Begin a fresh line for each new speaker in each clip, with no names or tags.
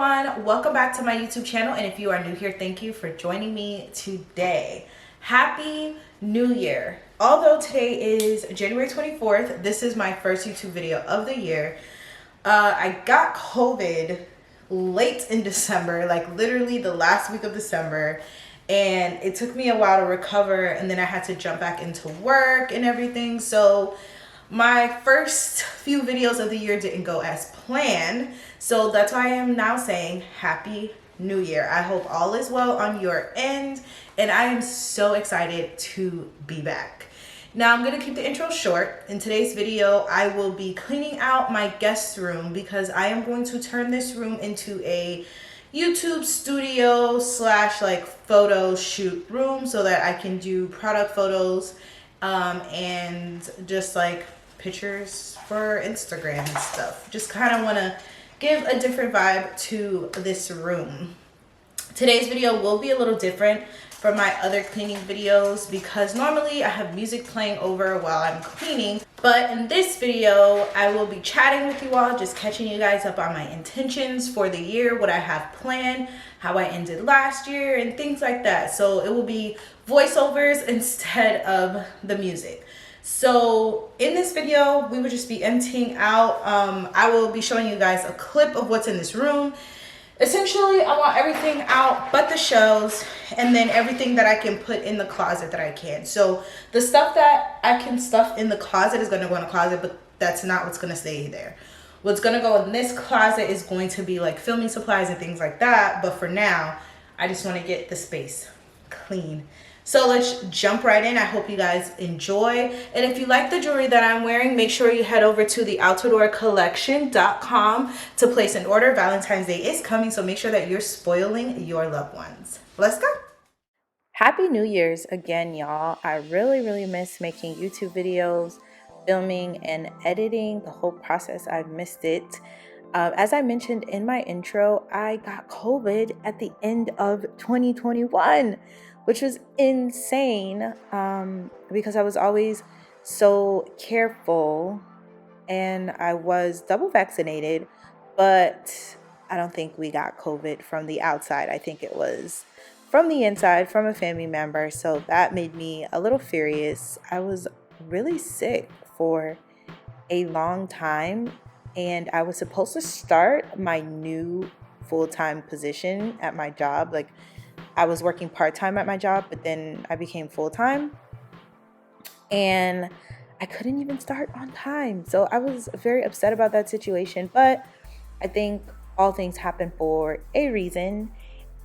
everyone, welcome back to my YouTube channel, and if you are new here, thank you for joining me today. Happy New Year. Although today is January 24th, this is my first YouTube video of the year. I got COVID late in December, like literally the last week of December, and it took me a while to recover, and then I had to jump back into work and everything. So my first few videos of the year didn't go as planned, so that's why I am now saying Happy New Year. I hope all is well on your end, and I am so excited to be back. Now I'm going to keep the intro short. In today's video, I will be cleaning out my guest room because I am going to turn this room into a YouTube studio slash like photo shoot room so that I can do product photos and just like pictures for Instagram and stuff. Just kind of want to give a different vibe to this room. Today's video will be a little different from my other cleaning videos because normally I have music playing over while I'm cleaning, but in this video I will be chatting with you all, just catching you guys up on my intentions for the year, what I have planned, how I ended last year, and things like that. So it will be voiceovers instead of the music. So in this video we will just be emptying out. I will be showing you guys a clip of what's in this room. Essentially, I want everything out but the shelves, and then everything that I can put in the closet that I can. So the stuff that I can stuff in the closet is going to go in the closet, but that's not what's going to stay there. What's going to go in this closet is going to be like filming supplies and things like that. But for now, I just want to get the space clean. So let's jump right in. I hope you guys enjoy. And if you like the jewelry that I'm wearing, make sure you head over to the altidorcollection.com to place an order. Valentine's Day is coming, so make sure that you're spoiling your loved ones. Let's go. Happy New Year's again, y'all. I really miss making YouTube videos, filming and editing. The whole process, I've missed it. As I mentioned in my intro, I got COVID at the end of 2021. Which was insane because I was always so careful, and I was double vaccinated, but I don't think we got COVID from the outside. I think it was from the inside, from a family member. So that made me a little furious. I was really sick for a long time, and I was supposed to start my new full-time position at my job. Like, I was working part-time at my job, but then I became full-time, and I couldn't even start on time. So I was very upset about that situation, but I think all things happen for a reason,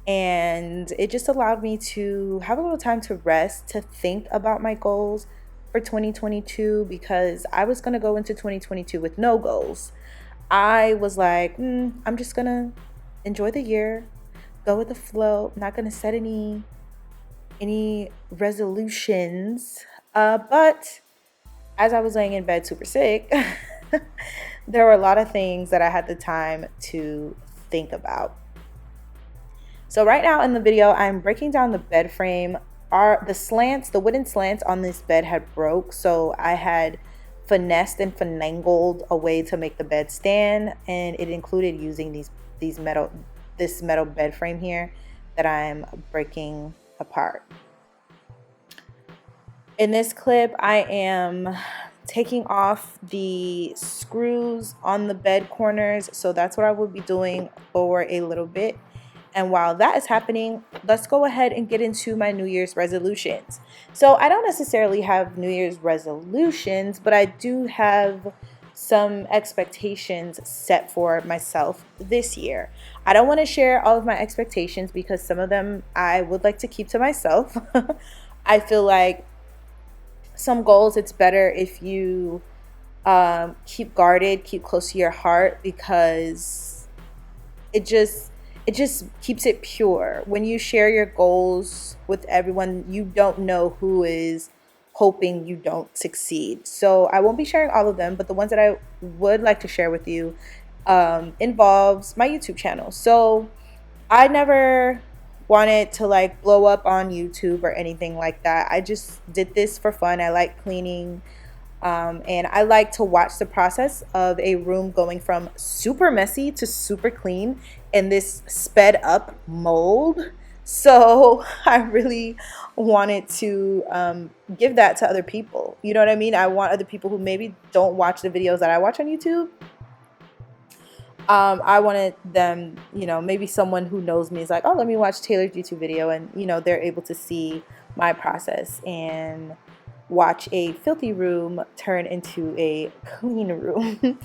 and it just allowed me to have a little time to rest, to think about my goals for 2022, because I was going to go into 2022 with no goals. I was like, I'm just going to enjoy the year, go with the flow. I'm not going to set any resolutions. But as I was laying in bed super sick, there were a lot of things that I had the time to think about. So right now in the video, I'm breaking down the bed frame. The wooden slants on this bed had broke. So I had finessed and finagled a way to make the bed stand. And it included using this metal bed frame here that I'm breaking apart. In this clip, I am taking off the screws on the bed corners, so that's what I will be doing for a little bit. And while that is happening, let's go ahead and get into my New Year's resolutions. So I don't necessarily have New Year's resolutions, but I do have some expectations set for myself this year. I don't want to share all of my expectations because some of them I would like to keep to myself. I feel like some goals, it's better if you keep guarded, keep close to your heart, because it just keeps it pure. When you share your goals with everyone, you don't know who is hoping you don't succeed. So I won't be sharing all of them, but the ones that I would like to share with you involves my YouTube channel. So I never wanted to like blow up on YouTube or anything like that. I just did this for fun. I like cleaning. And I like to watch the process of a room going from super messy to super clean in this sped up mold. So I really wanted to give that to other people. You know what I mean? I want other people who maybe don't watch the videos that I watch on YouTube. I wanted them, you know, maybe someone who knows me is like, oh, let me watch Taylor's YouTube video, and you know, they're able to see my process and watch a filthy room turn into a clean room.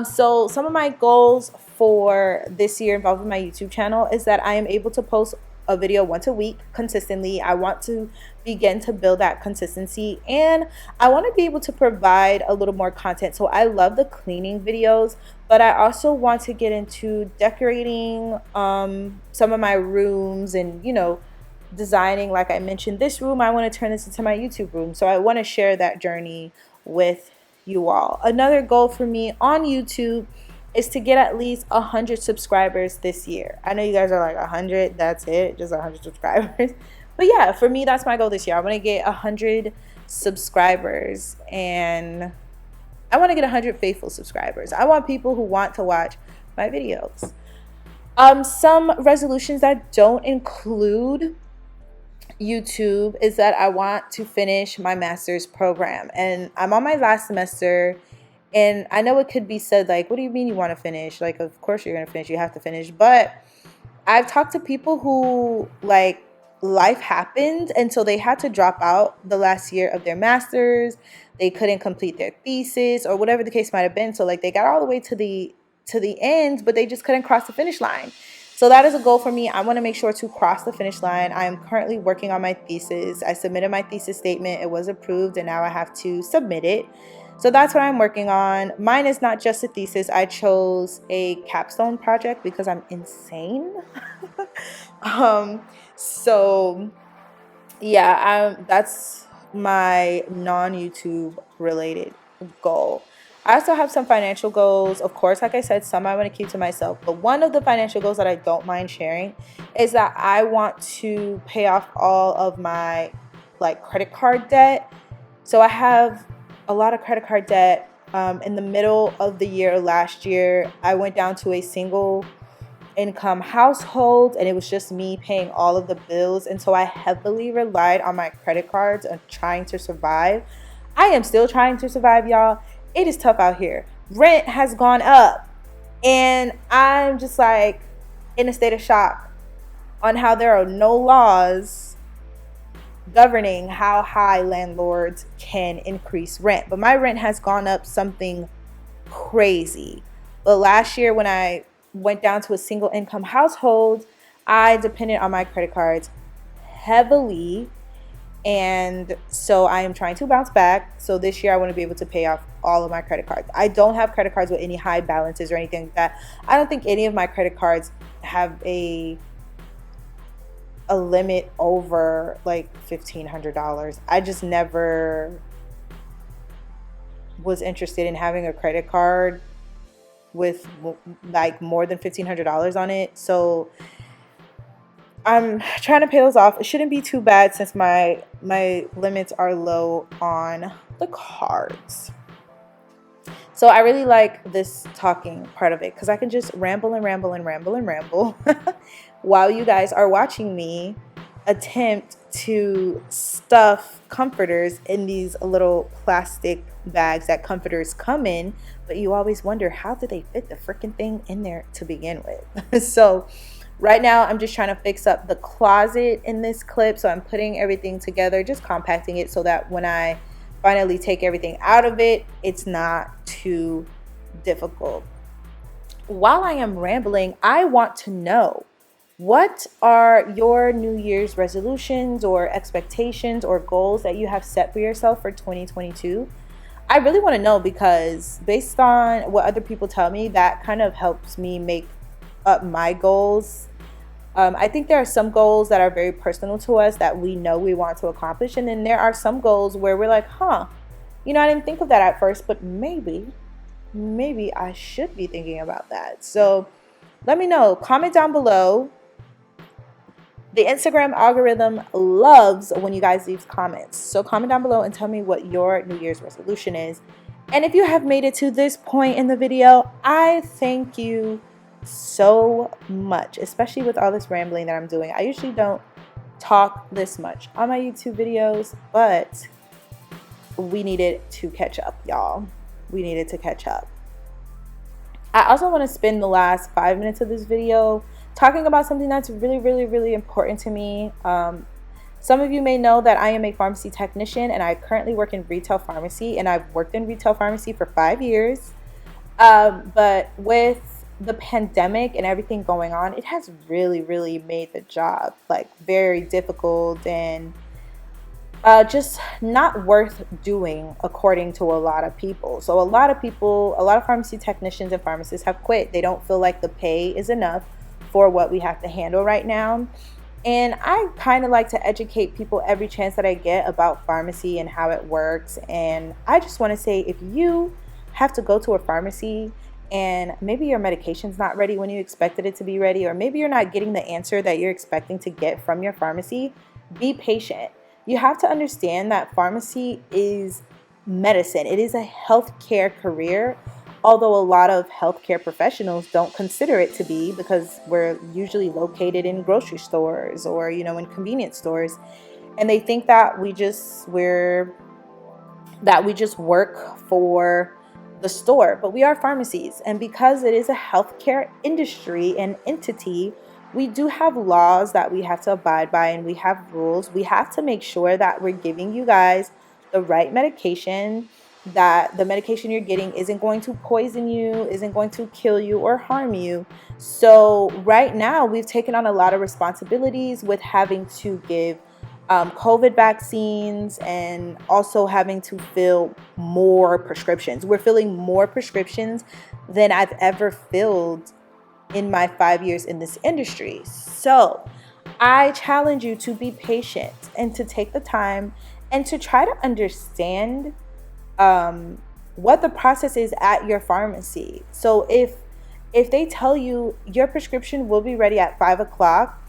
So some of my goals for this year involved with my YouTube channel is that I am able to post a video once a week consistently. I want to begin to build that consistency, and I want to be able to provide a little more content. So I love the cleaning videos, but I also want to get into decorating some of my rooms, and you know, designing. Like I mentioned, this room, I want to turn this into my YouTube room, so I want to share that journey with you all. Another goal for me on YouTube is to get at least 100 subscribers this year. I know you guys are like, 100, that's it, just 100 subscribers. But yeah, for me, that's my goal this year. I want to get 100 subscribers, and I want to get 100 faithful subscribers. I want people who want to watch my videos. Some resolutions that don't include YouTube is that I want to finish my master's program, and I'm on my last semester. And I know it could be said like, what do you mean you want to finish? Like, of course you're going to finish. You have to finish. But I've talked to people who, like, life happened, and so they had to drop out the last year of their master's. They couldn't complete their thesis or whatever the case might have been. So like, they got all the way to the end, but they just couldn't cross the finish line. So that is a goal for me. I want to make sure to cross the finish line. I am currently working on my thesis. I submitted my thesis statement. It was approved, and now I have to submit it. So that's what I'm working on. Mine is not just a thesis. I chose a capstone project because I'm insane. So yeah, that's my non-YouTube related goal. I also have some financial goals. Of course, like I said, some I want to keep to myself. But one of the financial goals that I don't mind sharing is that I want to pay off all of my like credit card debt. So I have a lot of credit card debt. In the middle of the year last year, I went down to a single income household, and it was just me paying all of the bills. And so I heavily relied on my credit cards and trying to survive. I am still trying to survive, y'all. It is tough out here. Rent has gone up, and I'm just like in a state of shock on how there are no laws governing how high landlords can increase rent. But my rent has gone up something crazy. But last year, when I went down to a single income household, I depended on my credit cards heavily. And so I am trying to bounce back. So this year I want to be able to pay off all of my credit cards. I don't have credit cards with any high balances or anything like that. I don't think any of my credit cards have a limit over like $1,500. I just never was interested in having a credit card with like more than $1,500 on it. So I'm trying to pay those off. It shouldn't be too bad since my limits are low on the cards. So I really like this talking part of it because I can just ramble and ramble and ramble and ramble while you guys are watching me attempt to stuff comforters in these little plastic bags that comforters come in, but you always wonder, how did they fit the freaking thing in there to begin with? So right now I'm just trying to fix up the closet in this clip. So I'm putting everything together, just compacting it so that when I finally take everything out of it, it's not too difficult. While I am rambling, I want to know, what are your New Year's resolutions or expectations or goals that you have set for yourself for 2022? I really want to know, because based on what other people tell me, that kind of helps me make up my goals. I think there are some goals that are very personal to us that we know we want to accomplish. And then there are some goals where we're like, you know, I didn't think of that at first, but maybe I should be thinking about that. So let me know. Comment down below The Instagram algorithm loves when you guys leave comments. So comment down below and tell me what your New Year's resolution is. And if you have made it to this point in the video, I thank you so much, especially with all this rambling that I'm doing. I usually don't talk this much on my YouTube videos, but we needed to catch up, y'all. We needed to catch up. I also want to spend the last 5 minutes of this video talking about something that's really important to me. Some of you may know that I am a pharmacy technician and I currently work in retail pharmacy, and I've worked in retail pharmacy for 5 years. But with the pandemic and everything going on, it has really made the job like very difficult and just not worth doing according to a lot of people. So a lot of pharmacy technicians and pharmacists have quit. They don't feel like the pay is enough for what we have to handle right now. And I kind of like to educate people every chance that I get about pharmacy and how it works. And I just want to say, if you have to go to a pharmacy and maybe your medication's not ready when you expected it to be ready, or maybe you're not getting the answer that you're expecting to get from your pharmacy, be patient. You have to understand that pharmacy is medicine. It is a healthcare career, although a lot of healthcare professionals don't consider it to be, because we're usually located in grocery stores or, you know, in convenience stores. And they think that we just work for the store, but we are pharmacies. And because it is a healthcare industry and entity, we do have laws that we have to abide by, and we have rules. We have to make sure that we're giving you guys the right medication, that the medication you're getting isn't going to poison you, isn't going to kill you or harm you. So right now we've taken on a lot of responsibilities with having to give COVID vaccines, and also having to fill more prescriptions. We're filling more prescriptions than I've ever filled in my 5 years in this industry. So I challenge you to be patient and to take the time and to try to understand what the process is at your pharmacy. So if they tell you your prescription will be ready at 5 o'clock,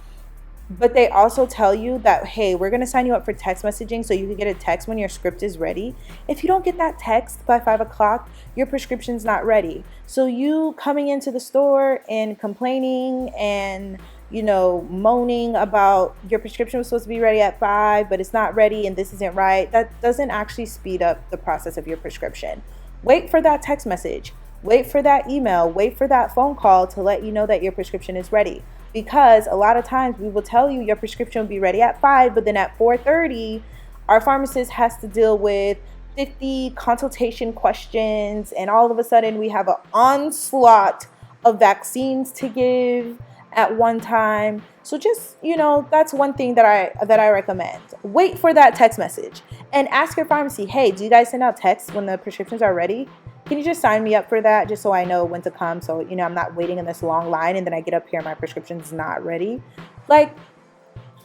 but they also tell you that, hey, we're going to sign you up for text messaging so you can get a text when your script is ready. If you don't get that text by 5 o'clock, your prescription's not ready. So you coming into the store and complaining and, you know, moaning about your prescription was supposed to be ready at 5, but it's not ready and this isn't right, that doesn't actually speed up the process of your prescription. Wait for that text message. Wait for that email. Wait for that phone call to let you know that your prescription is ready. Because a lot of times we will tell you your prescription will be ready at 5, but then at 4:30, our pharmacist has to deal with 50 consultation questions, and all of a sudden we have an onslaught of vaccines to give at one time. So just, you know, that's one thing that I recommend. Wait for that text message and ask your pharmacy, hey, do you guys send out texts when the prescriptions are ready? Can you just sign me up for that, just so I know when to come, so, you know, I'm not waiting in this long line and then I get up here and my prescription's not ready? Like,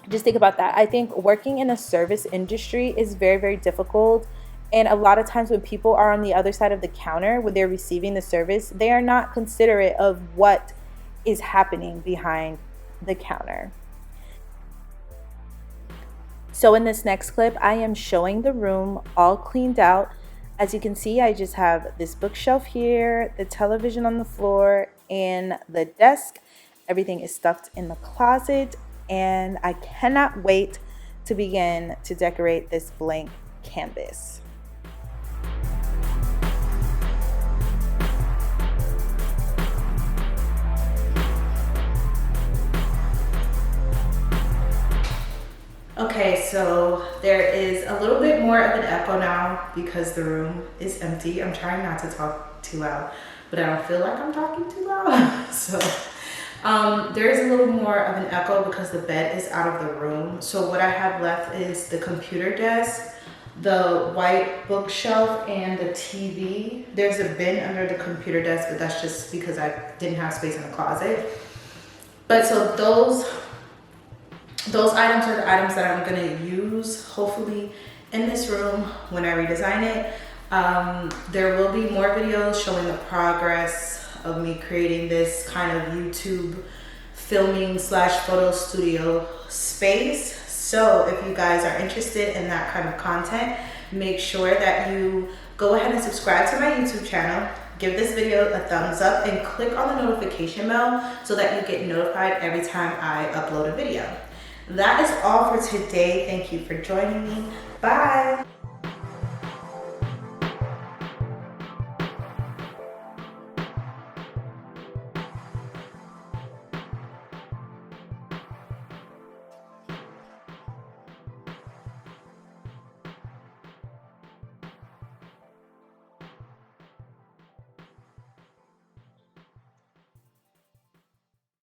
just think about that. I think working in a service industry is very difficult. And a lot of times when people are on the other side of the counter, when they're receiving the service, they are not considerate of what is happening behind the counter. So in this next clip, I am showing the room all cleaned out. As you can see, I just have this bookshelf here, the television on the floor, and the desk. Everything is stuffed in the closet, and I cannot wait to begin to decorate this blank canvas. Okay, so there is a little bit more of an echo now because the room is empty. I'm trying not to talk too loud, but I don't feel like I'm talking too loud. So there is a little more of an echo because the bed is out of the room. So what I have left is the computer desk, the white bookshelf, and the TV. There's a bin under the computer desk, but that's just because I didn't have space in the closet. But so those items are the items that I'm gonna use hopefully in this room when I redesign it. There will be more videos showing the progress of me creating this kind of YouTube filming slash photo studio space. So if you guys are interested in that kind of content, make sure that you go ahead and subscribe to my YouTube channel, give this video a thumbs up, and click on the notification bell so that you get notified every time I upload a video. That is all for today. Thank you for joining me. Bye.